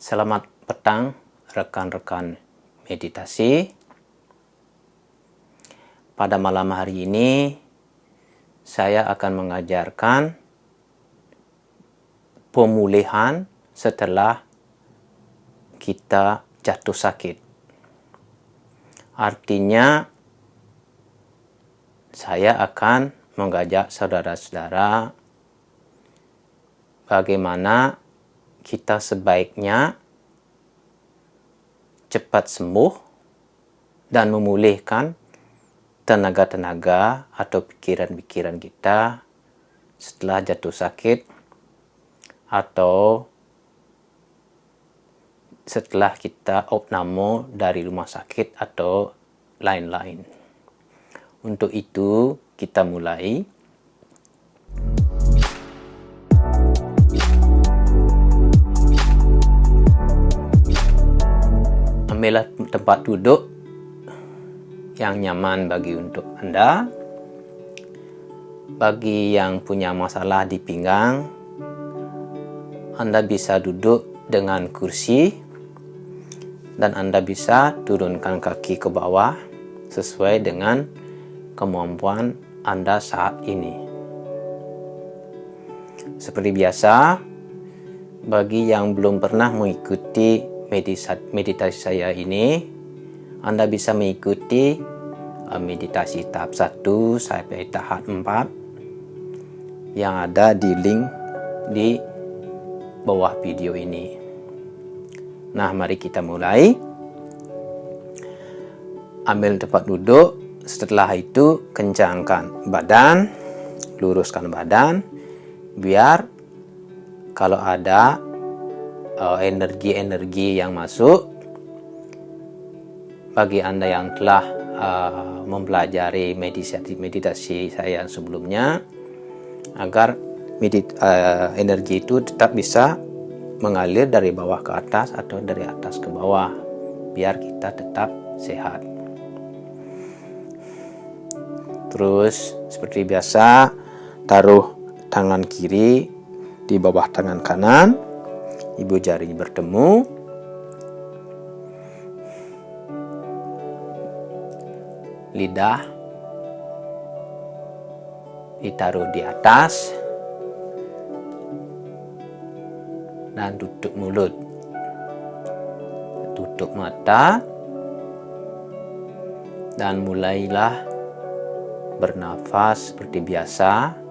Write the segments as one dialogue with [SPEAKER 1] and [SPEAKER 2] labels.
[SPEAKER 1] Selamat petang rekan-rekan meditasi. Pada malam hari ini saya akan mengajarkan pemulihan setelah kita jatuh sakit. Artinya saya akan mengajak saudara-saudara bagaimana kita sebaiknya cepat sembuh dan memulihkan tenaga-tenaga atau pikiran-pikiran kita setelah jatuh sakit atau setelah kita opname dari rumah sakit atau lain-lain. Untuk itu kita mulai. Ambillah tempat duduk yang nyaman bagi untuk Anda. Bagi yang punya masalah di pinggang, Anda bisa duduk dengan kursi dan Anda bisa turunkan kaki ke bawah sesuai dengan kemampuan Anda saat ini. Seperti biasa, bagi yang belum pernah mengikuti meditasi saya ini, Anda bisa mengikuti meditasi tahap 1 sampai tahap 4 yang ada di link di bawah video ini. Nah, mari kita mulai. Ambil tempat duduk, setelah itu kencangkan badan, luruskan badan, biar kalau ada energi-energi yang masuk, bagi Anda yang telah mempelajari meditasi saya sebelumnya, agar energi itu tetap bisa mengalir dari bawah ke atas atau dari atas ke bawah, biar kita tetap sehat. Terus seperti biasa, taruh tangan kiri di bawah tangan kanan, ibu jari bertemu, lidah ditaruh di atas dan tutup mulut, tutup mata dan mulailah bernafas seperti biasa,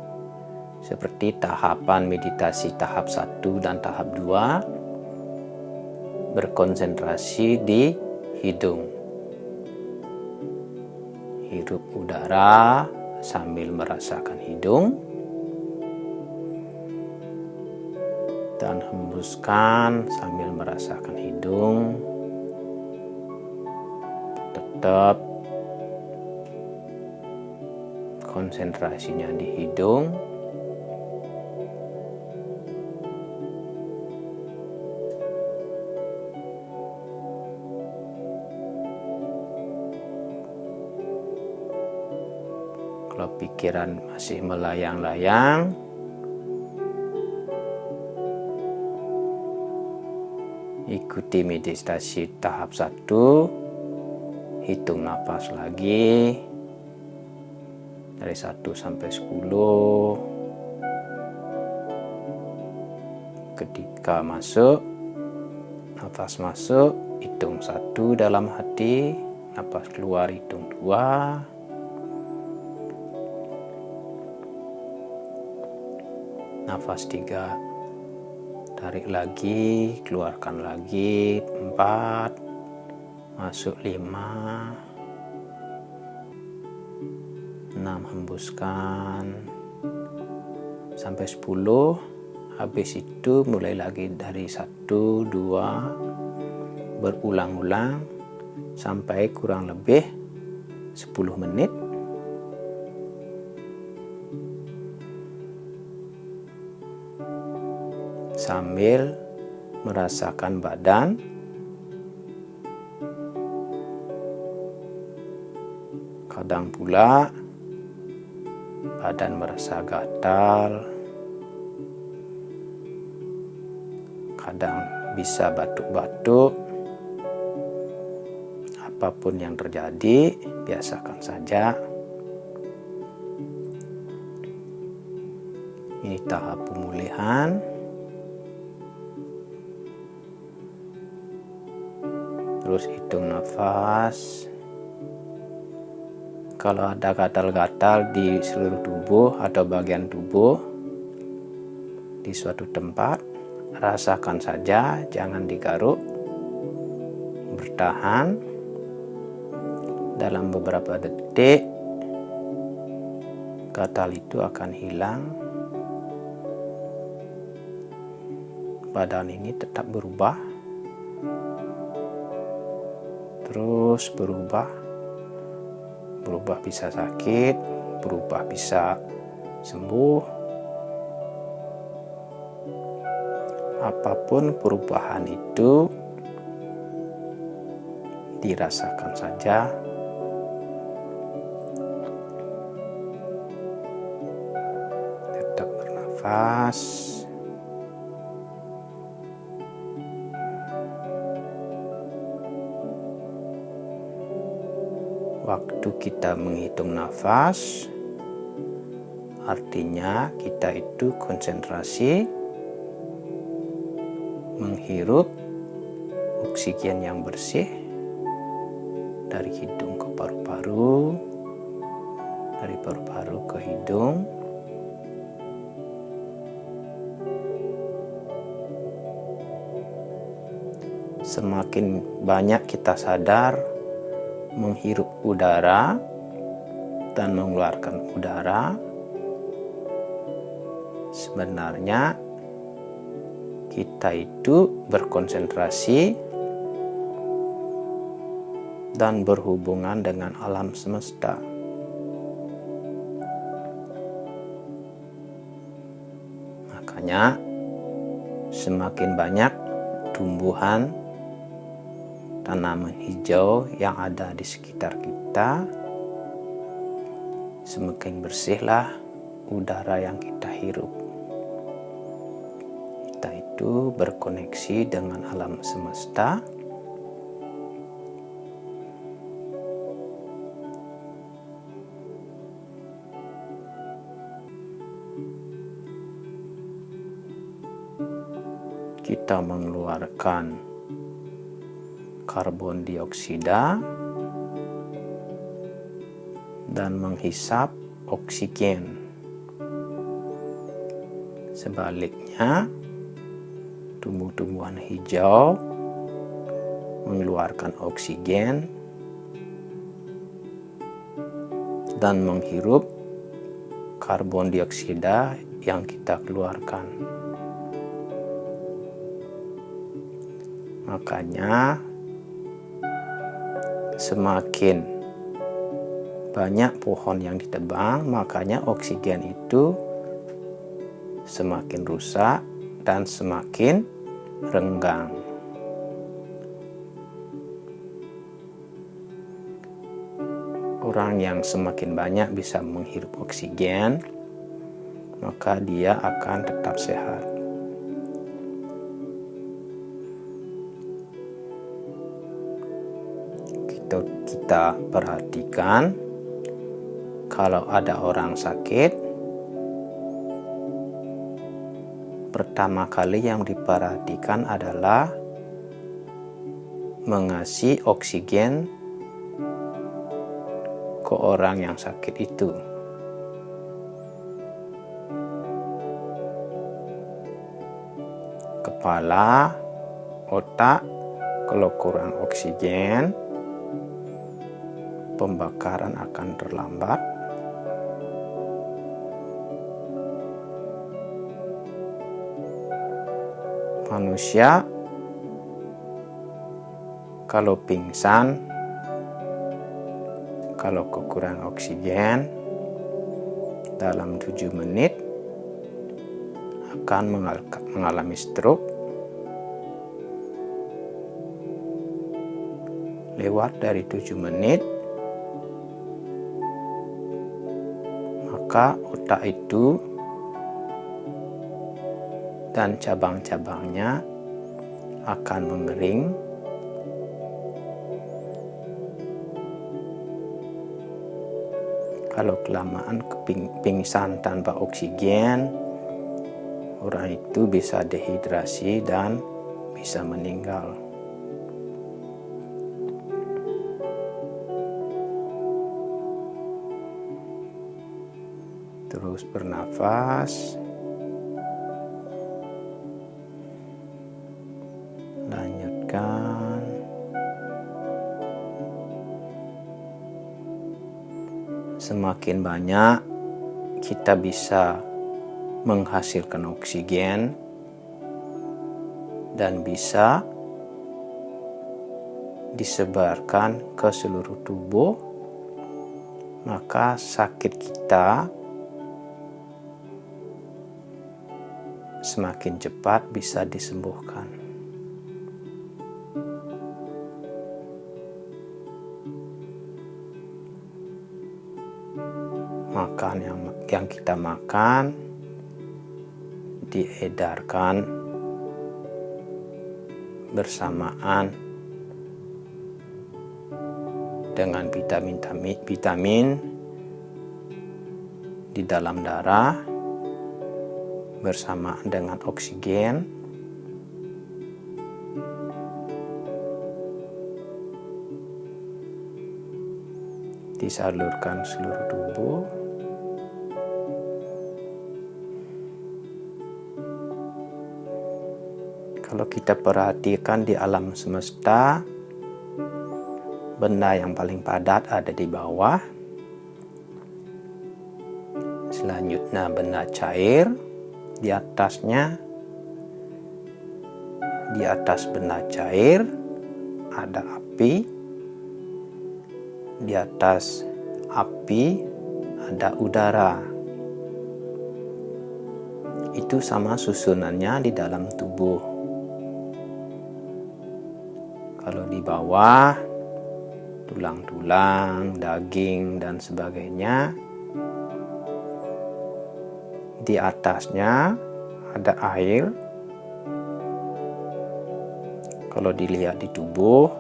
[SPEAKER 1] seperti tahapan meditasi tahap 1 dan tahap 2, berkonsentrasi di hidung. Hirup udara sambil merasakan hidung dan hembuskan sambil merasakan hidung. Tetap konsentrasinya di hidung. Kalau pikiran masih melayang-layang, ikuti meditasi tahap 1, hitung nafas lagi dari 1 sampai 10. Ketika masuk, nafas masuk, hitung 1 dalam hati, nafas keluar hitung 2. Nafas 3, tarik lagi, keluarkan lagi 4, masuk 5, 6, hembuskan sampai 10. Habis itu mulai lagi dari 1, 2, berulang-ulang sampai kurang lebih 10 menit. Sambil merasakan badan, kadang pula badan merasa gatal, kadang bisa batuk-batuk. Apapun yang terjadi, biasakan saja. Ini tahap pemulihan. Terus hitung nafas. Kalau ada gatal-gatal di seluruh tubuh atau bagian tubuh di suatu tempat, rasakan saja, jangan digaruk. Bertahan. Dalam beberapa detik, gatal itu akan hilang. Badan ini tetap berubah. Terus berubah bisa sakit, berubah bisa sembuh. Apapun perubahan itu dirasakan saja. Tetap bernafas. Waktu kita menghitung nafas, artinya kita itu konsentrasi menghirup oksigen yang bersih dari hidung ke paru-paru, dari paru-paru ke hidung. Semakin banyak kita sadar menghirup udara dan mengeluarkan udara, sebenarnya kita itu berkonsentrasi dan berhubungan dengan alam semesta. Makanya semakin banyak tumbuhan, tanaman hijau yang ada di sekitar kita, semakin bersihlah udara yang kita hirup. Kita itu berkoneksi dengan alam semesta. Kita mengeluarkan karbon dioksida dan menghisap oksigen. Sebaliknya, tumbuh-tumbuhan hijau mengeluarkan oksigen dan menghirup karbon dioksida yang kita keluarkan. Makanya semakin banyak pohon yang ditebang, makanya oksigen itu semakin rusak dan semakin renggang. Orang yang semakin banyak bisa menghirup oksigen, maka dia akan tetap sehat. Kita perhatikan, kalau ada orang sakit, pertama kali yang diperhatikan adalah mengasih oksigen ke orang yang sakit itu. Kepala, otak, kalau kurang oksigen, pembakaran akan terlambat. Manusia kalau pingsan, kalau kekurangan oksigen, dalam 7 menit akan mengalami stroke. Lewat dari 7 menit, maka otak itu dan cabang-cabangnya akan mengering. Kalau kelamaan pingsan tanpa oksigen, orang itu bisa dehidrasi dan bisa meninggal. Terus bernafas, lanjutkan. Semakin banyak kita bisa menghasilkan oksigen dan bisa disebarkan ke seluruh tubuh, maka sakit kita semakin cepat bisa disembuhkan. Makan yang kita makan diedarkan bersamaan dengan vitamin di dalam darah bersamaan dengan oksigen disalurkan seluruh tubuh. Kalau kita perhatikan di alam semesta, benda yang paling padat ada di bawah. Selanjutnya benda cair di atasnya. Di atas benda cair ada api. Di atas api ada udara. Itu sama susunannya di dalam tubuh. Kalau di bawah, tulang-tulang, daging, dan sebagainya. Di atasnya ada air. Kalau dilihat di tubuh,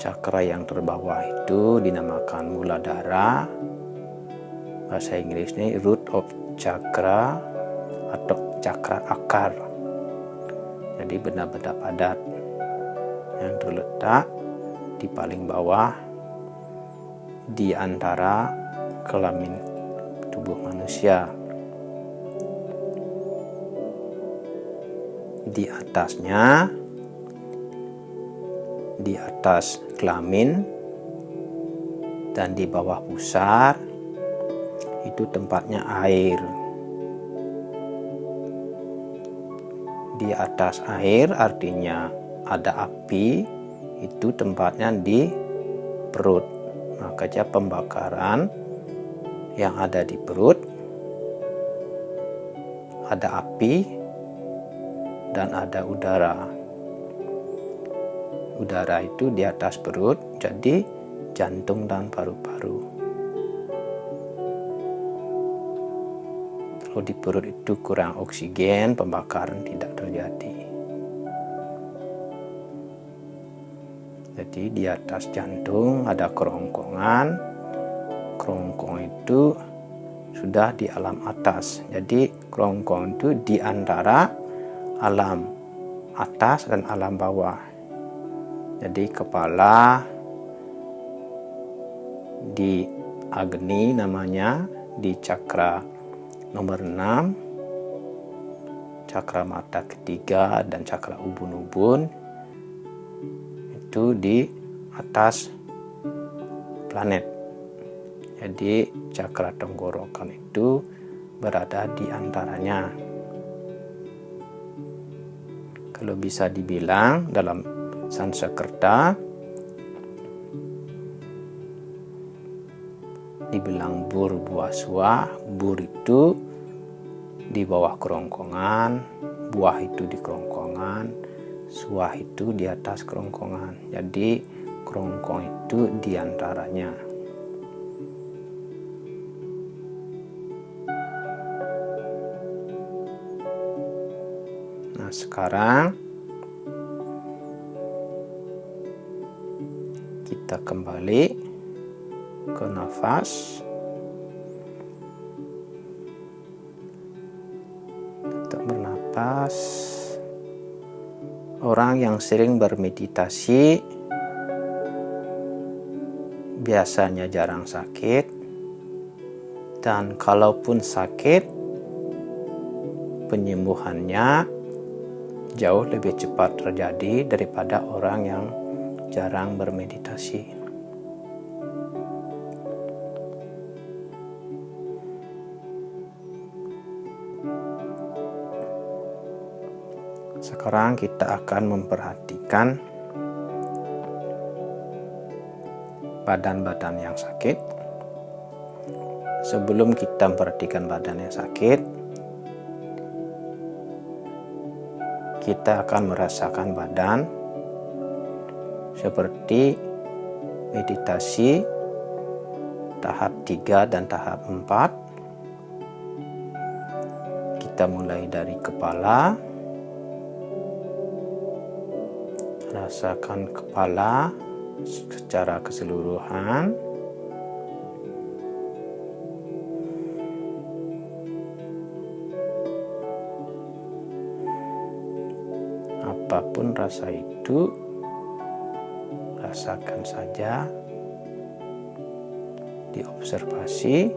[SPEAKER 1] cakra yang terbawah itu dinamakan muladhara. Bahasa Inggrisnya root of chakra atau cakra akar. Jadi benda-benda padat yang terletak di paling bawah di antara kelamin tubuh manusia. Di atasnya, di atas kelamin dan di bawah pusar itu tempatnya air. Di atas air artinya ada api, itu tempatnya di perut. Makanya pembakaran yang ada di perut ada api dan ada udara. Udara itu di atas perut, jadi jantung dan paru-paru. Kalau di perut itu kurang oksigen, pembakaran tidak terjadi. Jadi di atas jantung ada kerongkongan. Kerongkong itu sudah di alam atas. Jadi kerongkong itu di antara alam atas dan alam bawah. Jadi kepala di Agni namanya, di cakra nomor 6, cakra mata ketiga dan cakra ubun-ubun itu di atas planet. Jadi cakra tenggorokan itu berada di antaranya. Kalau bisa dibilang dalam Sanskerta dibilang bur buah suah. Bur itu di bawah kerongkongan, buah itu di kerongkongan, suah itu di atas kerongkongan. Jadi kerongkong itu di antaranya. Nah sekarang Kita kembali ke nafas. Tetap bernapas. Orang yang sering bermeditasi biasanya jarang sakit, dan kalaupun sakit, penyembuhannya jauh lebih cepat terjadi daripada orang yang jarang bermeditasi. Sekarang kita akan memperhatikan badan-badan yang sakit. Sebelum kita memperhatikan badan yang sakit, kita akan merasakan badan seperti meditasi tahap 3 dan tahap 4. Kita mulai dari kepala. Rasakan kepala secara keseluruhan. Apapun rasa itu, rasakan saja, diobservasi.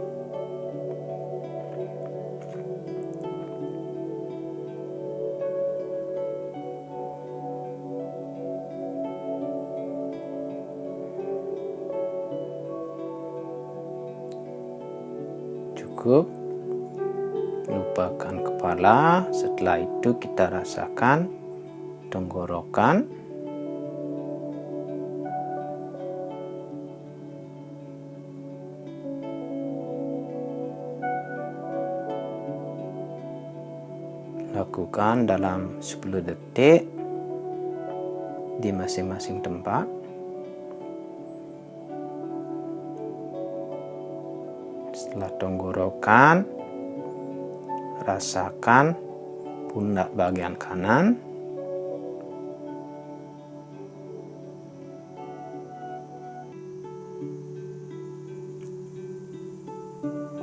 [SPEAKER 1] Cukup, lupakan kepala. Setelah itu kita rasakan tenggorokan, lakukan dalam 10 detik di masing-masing tempat. Setelah tenggorokan, rasakan pundak bagian kanan,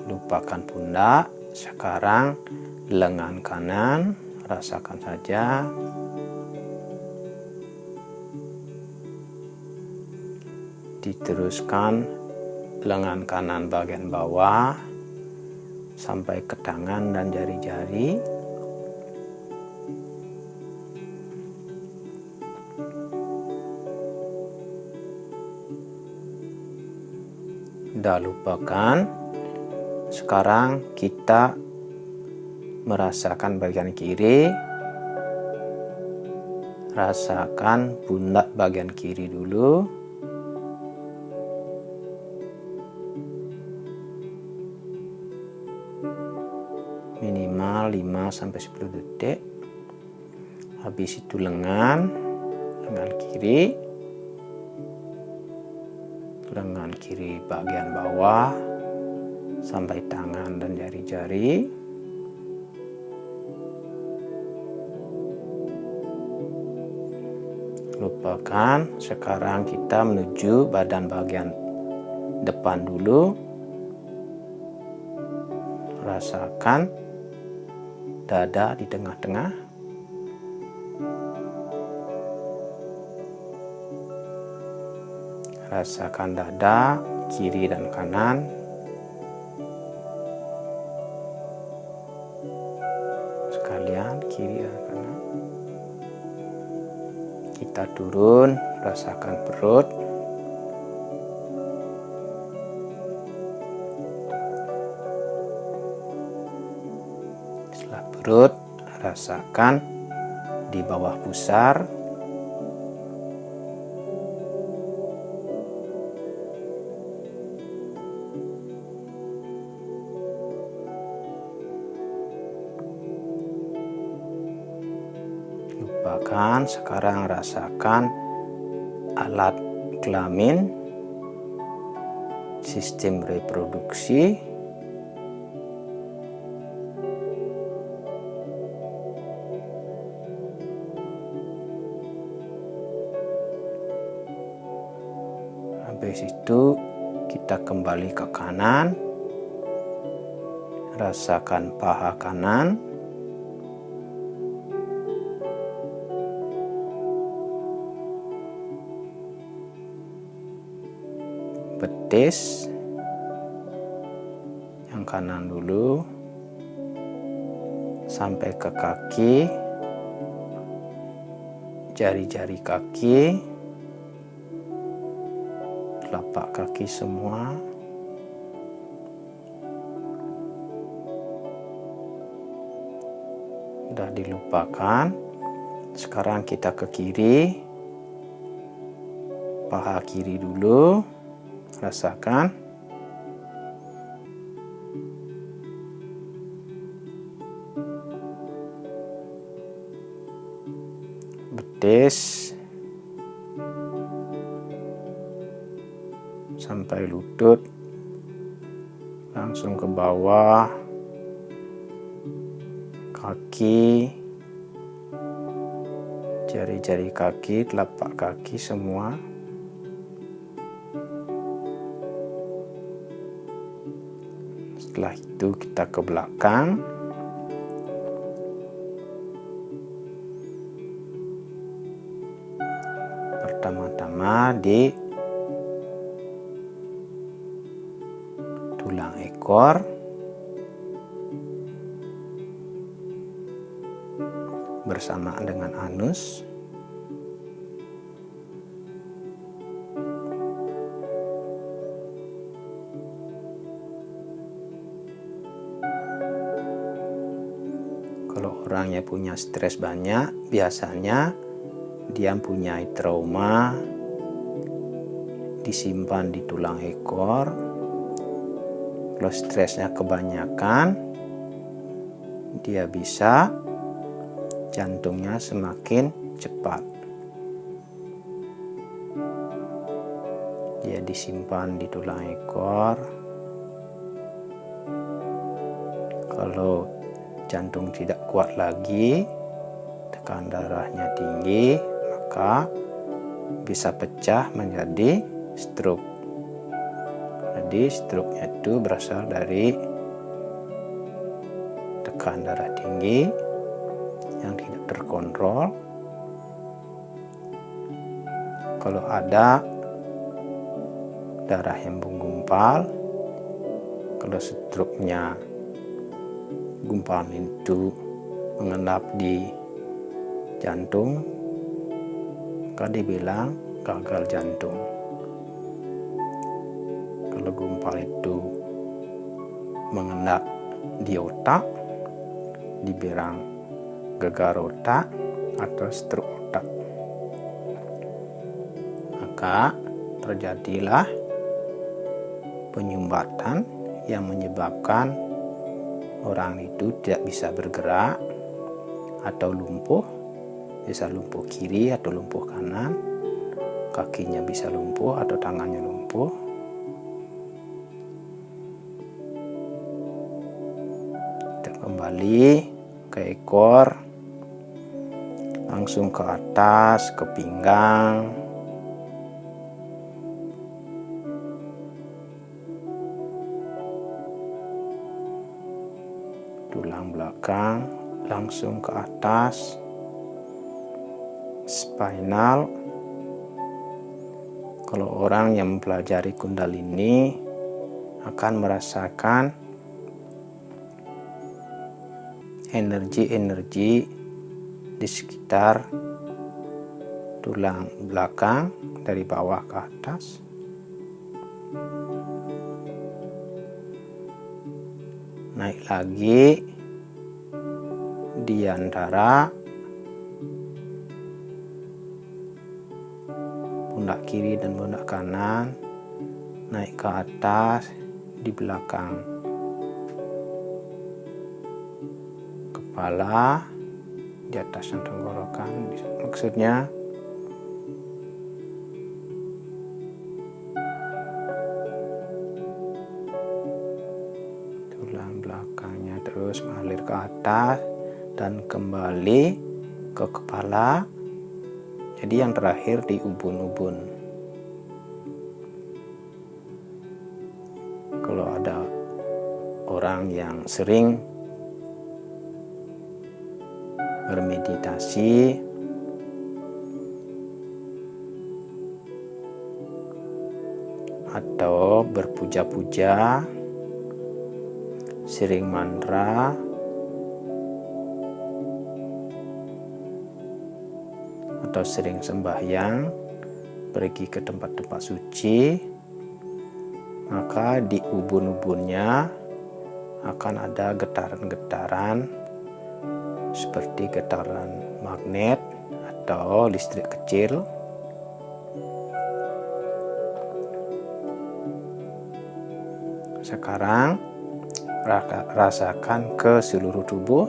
[SPEAKER 1] lupakan pundak. Sekarang lengan kanan, rasakan saja. Diteruskan lengan kanan bagian bawah sampai ke tangan dan jari-jari. Sudah lupakan. Sekarang kita merasakan bagian kiri. Rasakan pundak bagian kiri dulu. Minimal 5-10 detik. Habis itu lengan kiri. Lengan kiri bagian bawah sampai tangan dan jari-jari. Lupakan. Sekarang kita menuju badan bagian depan dulu. Rasakan dada di tengah-tengah. Rasakan dada kiri dan kanan. Sekalian kiri dan kanan. Kita turun, rasakan perut. Setelah perut, rasakan di bawah pusar. Lupakan. Sekarang rasakan alat kelamin, sistem reproduksi. Habis itu kita kembali ke kanan, rasakan paha kanan, betis yang kanan dulu, sampai ke kaki, jari-jari kaki, telapak kaki semua. Sudah dilupakan. Sekarang kita ke kiri, paha kiri dulu, rasakan. Betis sampai lutut, langsung ke bawah, kaki, jari-jari kaki, telapak kaki semua. Setelah itu kita ke belakang, pertama-tama di tulang ekor, bersamaan dengan anus. Kalau orangnya punya stres banyak, biasanya dia punya trauma disimpan di tulang ekor. Kalau stresnya kebanyakan, dia bisa jantungnya semakin cepat. Dia disimpan di tulang ekor. Kalau jantung tidak kuat lagi, tekanan darahnya tinggi, maka bisa pecah menjadi stroke. Jadi stroke itu berasal dari tekanan darah tinggi yang tidak terkontrol. Kalau ada darah yang menggumpal, kalau stroke-nya gumpalan itu mengendap di jantung, maka dibilang gagal jantung. Kalau gumpal itu mengendap di otak, dibilang gegar otak atau stroke otak. Maka terjadilah penyumbatan yang menyebabkan orang itu tidak bisa bergerak atau lumpuh, bisa lumpuh kiri atau lumpuh kanan, kakinya bisa lumpuh atau tangannya lumpuh. Kita kembali ke ekor, langsung ke atas, ke pinggang, tulang belakang, langsung ke atas, spinal. Kalau orang yang mempelajari Kundalini akan merasakan energi-energi di sekitar tulang belakang dari bawah ke atas. Naik lagi di antara pundak kiri dan pundak kanan, naik ke atas di belakang kepala, di atas tenggorokan, maksudnya tulang belakangnya terus mengalir ke atas dan kembali ke kepala. Jadi yang terakhir di ubun-ubun. orang yang sering bermeditasi atau berpuja-puja, sering mantra, atau sering sembahyang, pergi ke tempat-tempat suci, maka di ubun-ubunnya akan ada getaran-getaran seperti getaran magnet atau listrik kecil. Sekarang rasakan ke seluruh tubuh,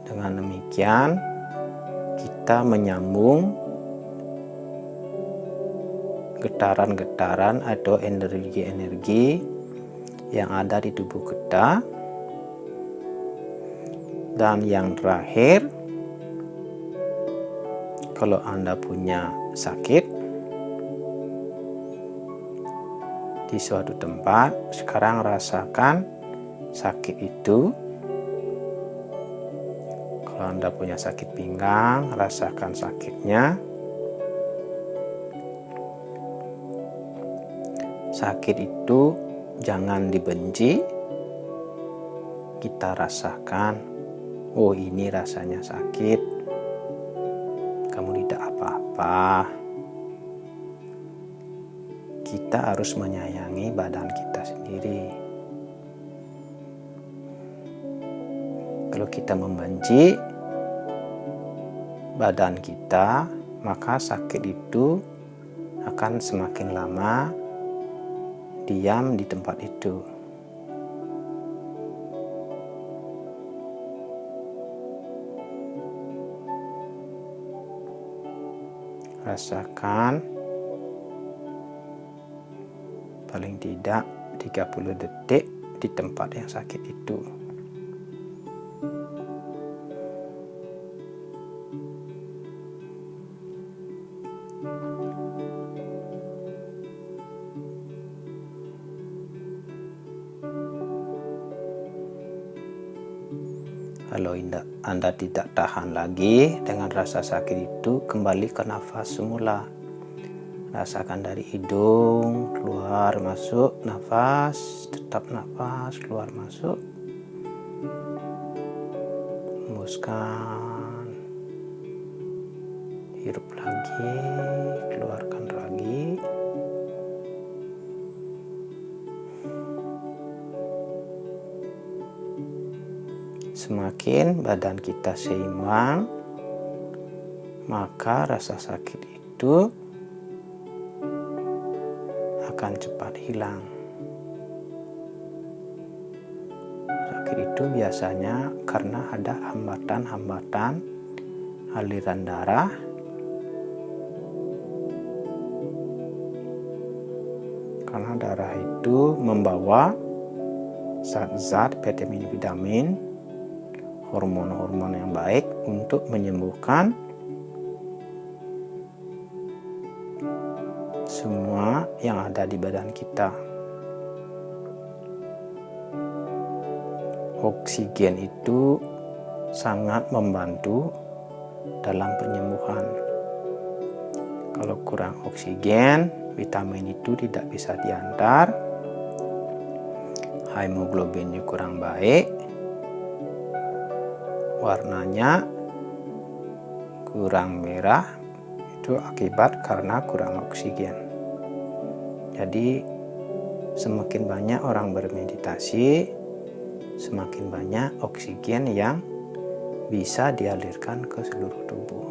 [SPEAKER 1] Dengan demikian kita menyambung getaran-getaran atau energi-energi yang ada di tubuh kita. Dan yang terakhir, kalau Anda punya sakit di suatu tempat, sekarang rasakan sakit itu. Kalau Anda punya sakit pinggang, rasakan sakitnya. Sakit itu jangan dibenci. Kita rasakan, oh ini rasanya sakit. Kamu tidak apa-apa. Kita harus menyayangi badan kita sendiri. Kalau kita membenci badan kita, maka sakit itu akan semakin lama diam di tempat itu. Rasakan paling tidak 30 detik di tempat yang sakit itu. Kalau Anda tidak tahan lagi dengan rasa sakit itu, kembali ke nafas semula. Rasakan dari hidung, keluar masuk, nafas, tetap nafas, keluar masuk. Hembuskan, hirup lagi, keluarkan lagi. Semakin badan kita seimbang, maka rasa sakit itu akan cepat hilang. Sakit itu biasanya karena ada hambatan-hambatan aliran darah, karena darah itu membawa zat-zat vitamin-vitamin, hormon-hormon yang baik untuk menyembuhkan semua yang ada di badan kita. Oksigen itu sangat membantu dalam penyembuhan. Kalau kurang oksigen, vitamin itu tidak bisa diantar, hemoglobinnya kurang baik, warnanya kurang merah, itu akibat karena kurang oksigen. Jadi semakin banyak orang bermeditasi, semakin banyak oksigen yang bisa dialirkan ke seluruh tubuh.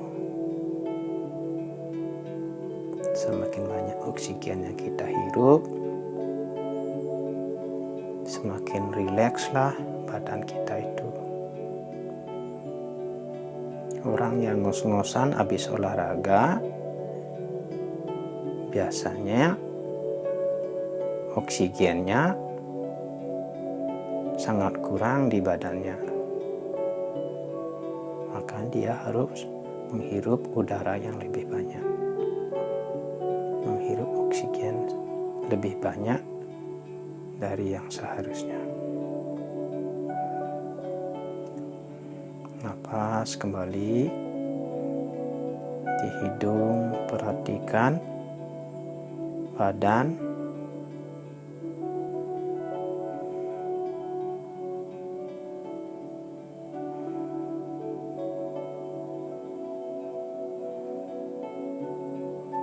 [SPEAKER 1] Semakin banyak oksigen yang kita hirup, semakin rilekslah badan kita itu. Orang yang ngos-ngosan habis olahraga, biasanya oksigennya sangat kurang di badannya. Maka dia harus menghirup udara yang lebih banyak. oksigen lebih banyak dari yang seharusnya. Napas kembali di hidung, perhatikan badan,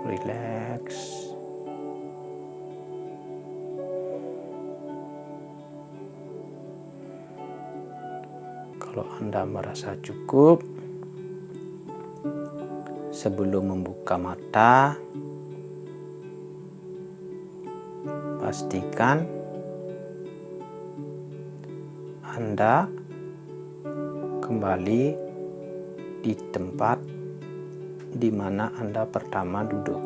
[SPEAKER 1] relax. Kalau Anda merasa cukup, sebelum membuka mata, pastikan Anda kembali di tempat di mana Anda pertama duduk,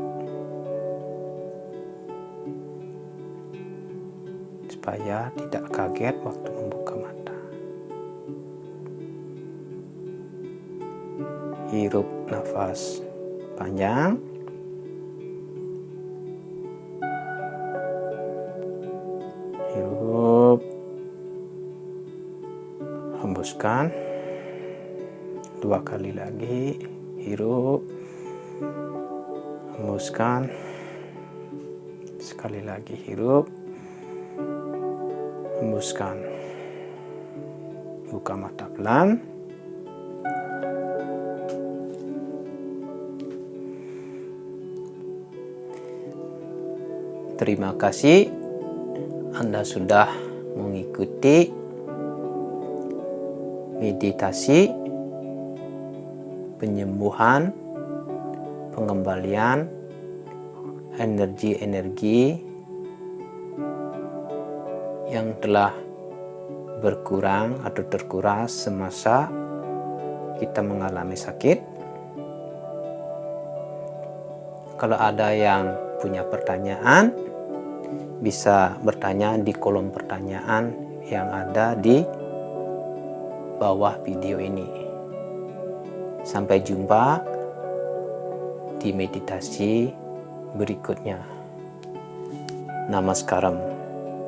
[SPEAKER 1] supaya tidak kaget waktu membuka mata. Hirup nafas panjang, hirup, hembuskan 2 kali lagi, hirup, hembuskan, sekali lagi hirup, hembuskan. Buka mata pelan. Terima kasih Anda sudah mengikuti meditasi penyembuhan, pengembalian energi-energi yang telah berkurang atau terkuras semasa kita mengalami sakit. Kalau ada yang punya pertanyaan, bisa bertanya di kolom pertanyaan yang ada di bawah video ini. Sampai jumpa di meditasi berikutnya. Namaskaram.